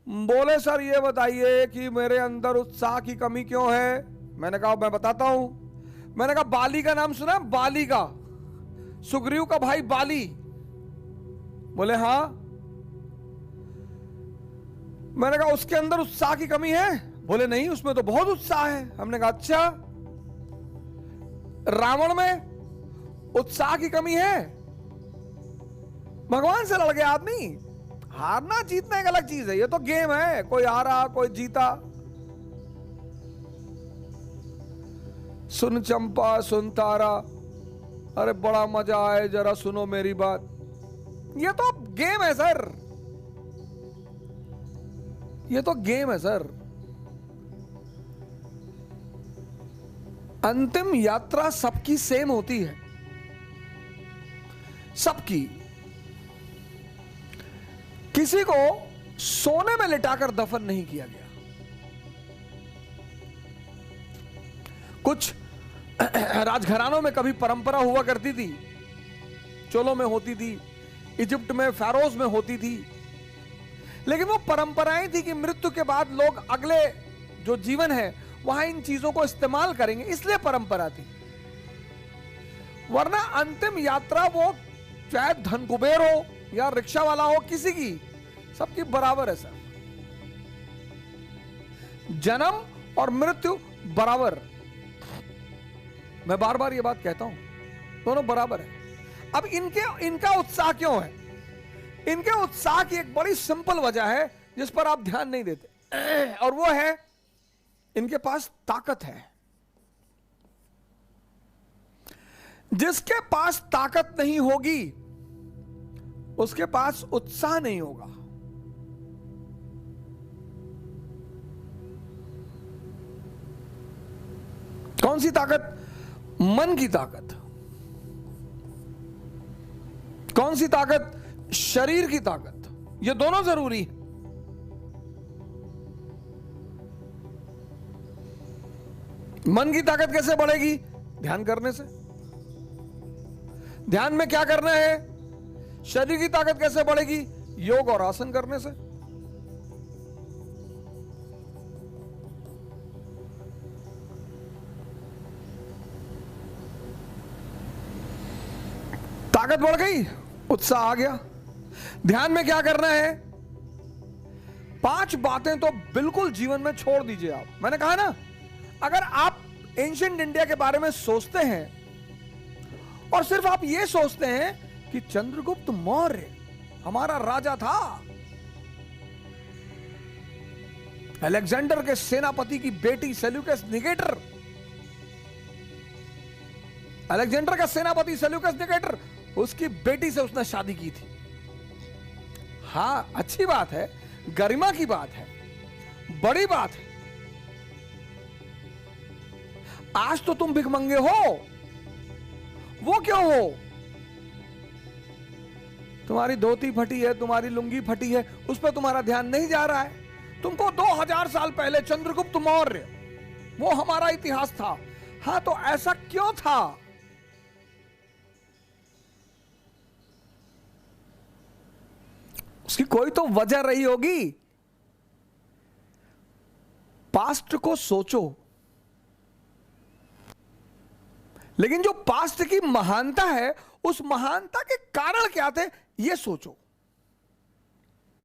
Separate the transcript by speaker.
Speaker 1: बोले सर ये बताइए कि मेरे अंदर उत्साह की कमी क्यों है। मैंने कहा मैं बताता हूं। मैंने कहा बाली का नाम सुना? बाली का, सुग्रीव का भाई बाली। बोले हाँ। मैंने कहा उसके अंदर उत्साह की कमी है? बोले नहीं, उसमें तो बहुत उत्साह है। हमने कहा अच्छा, रावण में उत्साह की कमी है? भगवान से लड़ गया आदमी। हारना जीतना एक अलग चीज है, ये तो गेम है, कोई हारा कोई जीता। सुन चंपा सुन तारा, अरे बड़ा मजा आए, जरा सुनो मेरी बात। ये तो गेम है सर, ये तो गेम है सर। अंतिम यात्रा सबकी सेम होती है, सबकी। किसी को सोने में लिटाकर दफन नहीं किया गया। कुछ राजघरानों में कभी परंपरा हुआ करती थी, चोलों में होती थी, इजिप्ट में फेरोज में होती थी, लेकिन वो परंपराएं थी कि मृत्यु के बाद लोग अगले जो जीवन है वहां इन चीजों को इस्तेमाल करेंगे, इसलिए परंपरा थी। वरना अंतिम यात्रा वो चाहे धन कुबेर हो या रिक्शा वाला हो, किसी की, सबकी बराबर है सर। जन्म और मृत्यु बराबर। मैं बार बार ये बात कहता हूं, दोनों बराबर है। अब इनका उत्साह क्यों है? इनके उत्साह की एक बड़ी सिंपल वजह है जिस पर आप ध्यान नहीं देते, और वो है इनके पास ताकत है। जिसके पास ताकत नहीं होगी उसके पास उत्साह नहीं होगा। कौन सी ताकत? मन की ताकत। कौन सी ताकत? शरीर की ताकत। ये दोनों जरूरी है। मन की ताकत कैसे बढ़ेगी? ध्यान करने से। ध्यान में क्या करना है? शरीर की ताकत कैसे बढ़ेगी? योग और आसन करने से। ताकत बढ़ गई, उत्साह आ गया। ध्यान में क्या करना है? 5 बातें तो बिल्कुल जीवन में छोड़ दीजिए आप। मैंने कहा ना, अगर आप एंशिएंट इंडिया के बारे में सोचते हैं और सिर्फ आप ये सोचते हैं कि चंद्रगुप्त मौर्य हमारा राजा था, अलेक्जेंडर के सेनापति की बेटी सेल्यूकस निकेटर, अलेक्जेंडर का सेनापति सेल्यूकस निकेटर, उसकी बेटी से उसने शादी की थी। हां, अच्छी बात है, गरिमा की बात है, बड़ी बात है। आज तो तुम भिखमंगे हो, वो क्यों हो? तुम्हारी धोती फटी है, तुम्हारी लुंगी फटी है, उस पर तुम्हारा ध्यान नहीं जा रहा है। तुमको 2000 साल पहले चंद्रगुप्त मौर्य, वो हमारा इतिहास था। हां, तो ऐसा क्यों था? उसकी कोई तो वजह रही होगी। पास्ट को सोचो, लेकिन जो पास्ट की महानता है, उस महानता के कारण क्या थे, यह सोचो।